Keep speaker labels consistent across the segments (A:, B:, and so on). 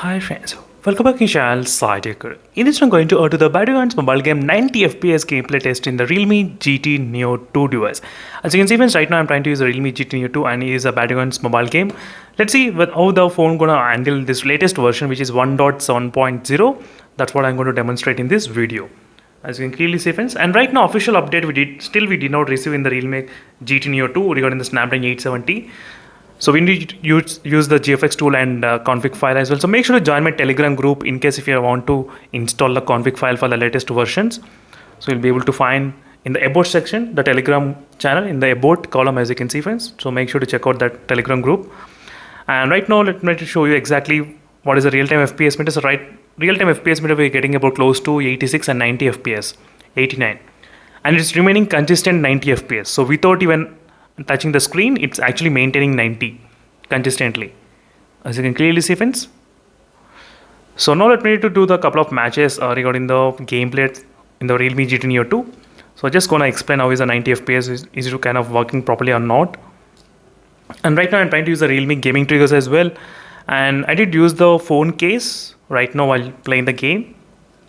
A: Hi friends, welcome back to channel Sidekicker. In this one, I'm going to do the Battlegrounds mobile game 90 FPS gameplay test in the Realme GT Neo 2 device. As you can see friends, right now I'm trying to use the Realme GT Neo 2 and it is a Battlegrounds mobile game. Let's see how the phone gonna handle this latest version which is 1.7.0. That's what I'm going to demonstrate in this video. As you can clearly see friends, and right now official update we did not receive in the Realme GT Neo 2 regarding the Snapdragon 870. So we need to use the GFX tool and config file as well. So make sure to join my Telegram group in case if you want to install the config file for the latest versions. So you'll be able to find in the about section the Telegram channel in the about column, as you can see friends. So make sure to check out that Telegram group. And right now let me show you exactly what is the real-time FPS meter. So real-time FPS meter we're getting about close to 86 and 90 FPS, 89, and it's remaining consistent 90 FPS. So without even touching the screen, it's actually maintaining 90 consistently, as you can clearly see friends. So now let me to do the couple of matches regarding the gameplay in the Realme GT Neo 2. So just gonna explain how is the 90 FPS is it kind of working properly or not. And right now I'm trying to use the Realme gaming triggers as well, and I did use the phone case right now while playing the game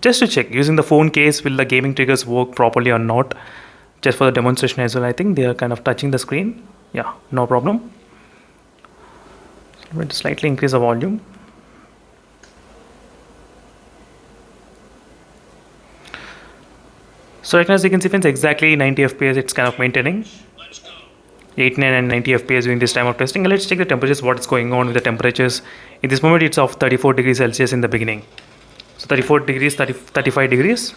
A: just to check using the phone case will the gaming triggers work properly or not. Just for the demonstration as well, I think they are kind of touching the screen. Yeah, no problem. So I'm going to slightly increase the volume. So right now, as you can see friends, exactly 90 FPS it's kind of maintaining 89 and 90 FPS during this time of testing. And let's check the temperatures, what's going on with the temperatures. In this moment it's of 34 degrees Celsius in the beginning. So 34 degrees, 35 degrees.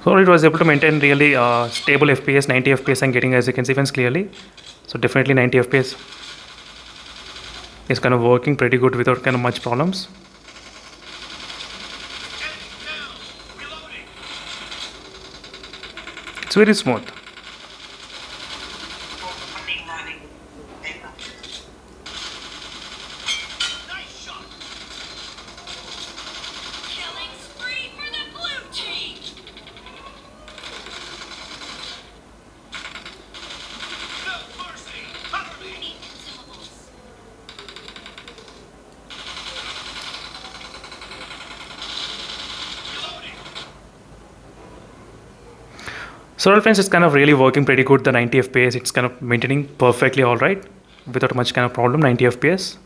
A: So it was able to maintain really stable FPS, 90 FPS I'm getting, as you can see friends clearly. So definitely 90 FPS is kind of working pretty good without kind of much problems. It's very smooth. So well friends, it's kind of really working pretty good, the 90 FPS, it's kind of maintaining perfectly alright, without much kind of problem, 90 FPS.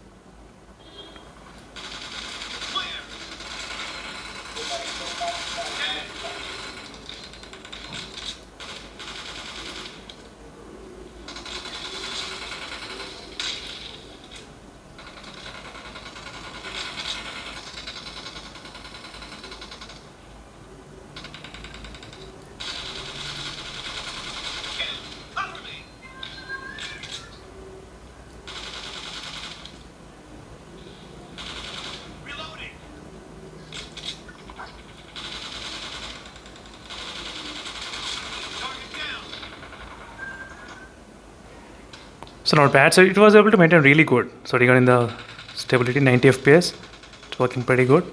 A: So not bad. So it was able to maintain really good. So regarding the stability, 90 FPS, it's working pretty good.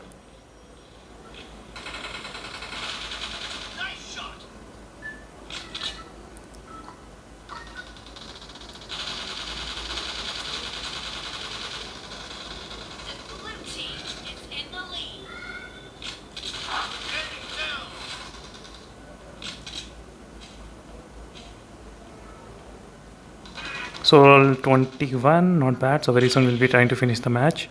A: So 21, not bad. So very soon we'll be trying to finish the match.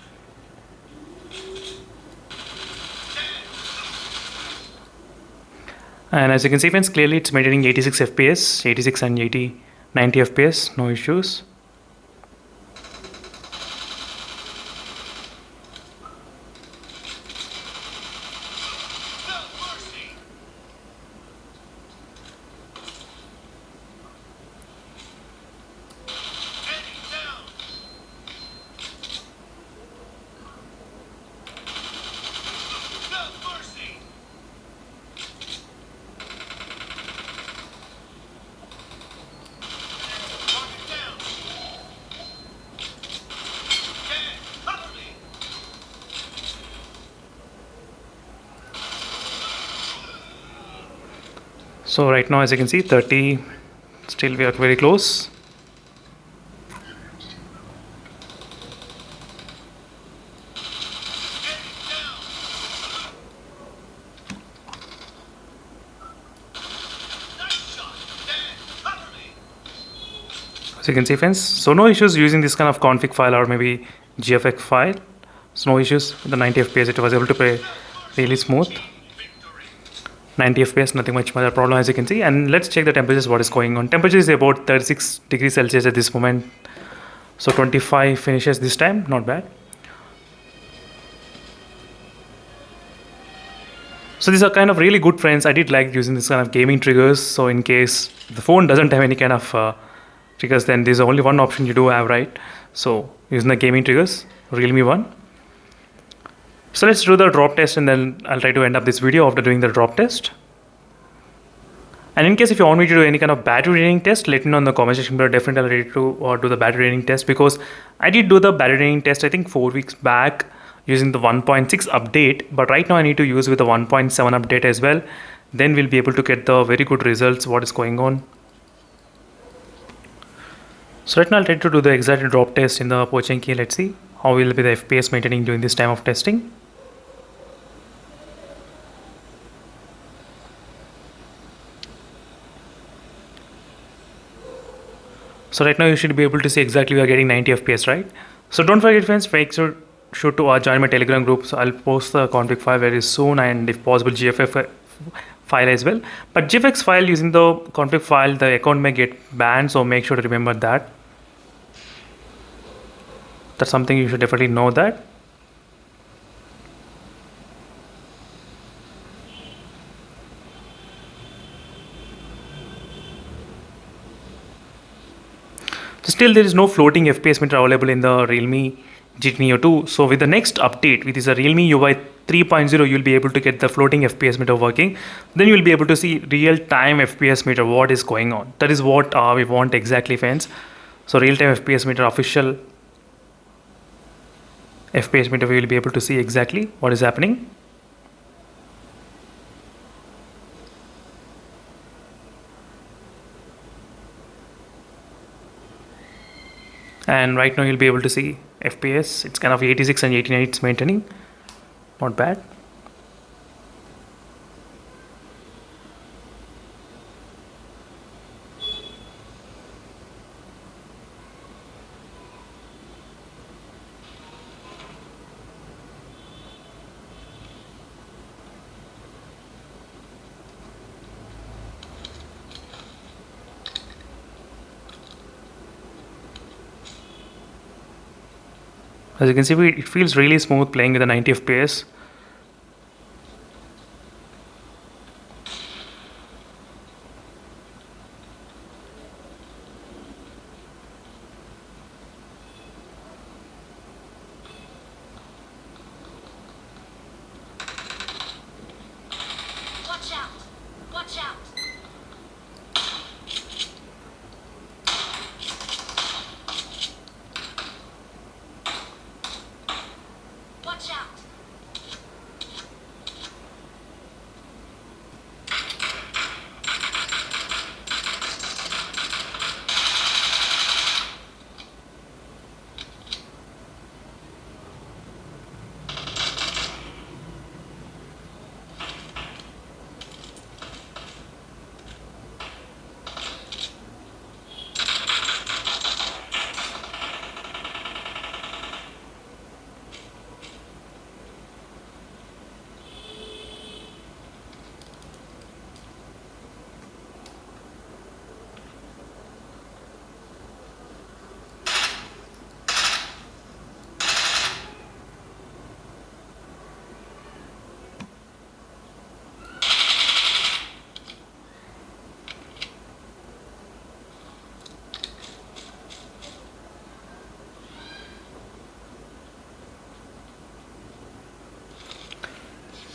A: And as you can see friends, clearly it's maintaining 86 FPS, 86 and 80, 90 FPS, no issues. So right now, as you can see, 30, still we are very close. As you can see, friends, so no issues using this kind of config file or maybe GFX file. So no issues with the 90 FPS. It was able to play really smooth. 90 FPS, nothing much of a problem, as you can see. And let's check the temperatures, what is going on. Temperature is about 36 degrees Celsius at this moment. So 25 finishes this time, not bad. So these are kind of really good, friends. I did like using this kind of gaming triggers. So in case the phone doesn't have any kind of triggers, then there's only one option you do have, right? So using the gaming triggers, Realme 1. So let's do the drop test, and then I'll try to end up this video after doing the drop test. And in case if you want me to do any kind of battery draining test, let me know in the comment section below. Definitely I'll ready to do the battery draining test, because I did do the battery draining test I think 4 weeks back using the 1.6 update, but right now I need to use with the 1.7 update as well. Then we'll be able to get the very good results what is going on. So right now I'll try to do the exact drop test in the Pochinki. Let's see how will be the FPS maintaining during this time of testing. So right now you should be able to see exactly we are getting 90 FPS, right? So don't forget, friends, make sure to join my Telegram group. So I'll post the config file very soon, and if possible GFX file as well. But GFX file, using the config file, the account may get banned, so make sure to remember that. That's something you should definitely know that. Still, there is no floating FPS meter available in the Realme GT Neo 2. So with the next update, which is a Realme UI 3.0, you'll be able to get the floating FPS meter working. Then you'll be able to see real-time FPS meter, what is going on. That is what we want exactly, friends. So real-time FPS meter, official FPS meter, we will be able to see exactly what is happening. And right now you'll be able to see FPS. It's kind of 86 and 89 it's maintaining. Not bad. As you can see, it feels really smooth playing with the 90 FPS.
B: Watch out! Watch out! Watch out!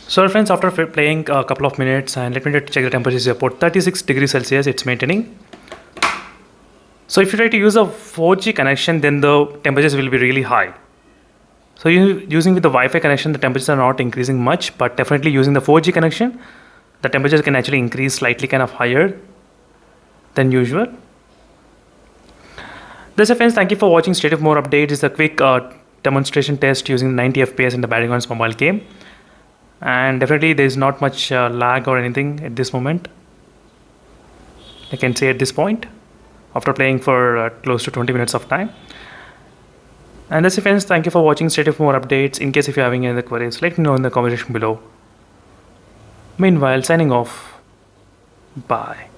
A: So friends, after playing a couple of minutes, and let me check the temperature, is about 36 degrees Celsius it's maintaining. So if you try to use a 4G connection, then the temperatures will be really high. So using with the Wi-Fi connection, the temperatures are not increasing much, but definitely using the 4G connection, the temperature can actually increase slightly kind of higher than usual. That's it, friends. Thank you for watching. Stay tuned for more updates. It's a quick demonstration test using 90 FPS in the Battlegrounds mobile game. And definitely there's not much lag or anything at this moment. I can say at this point, after playing for close to 20 minutes of time. And that's it, friends. Thank you for watching. Stay tuned for more updates. In case if you're having any other queries, let me know in the comment section below. Meanwhile, signing off. Bye.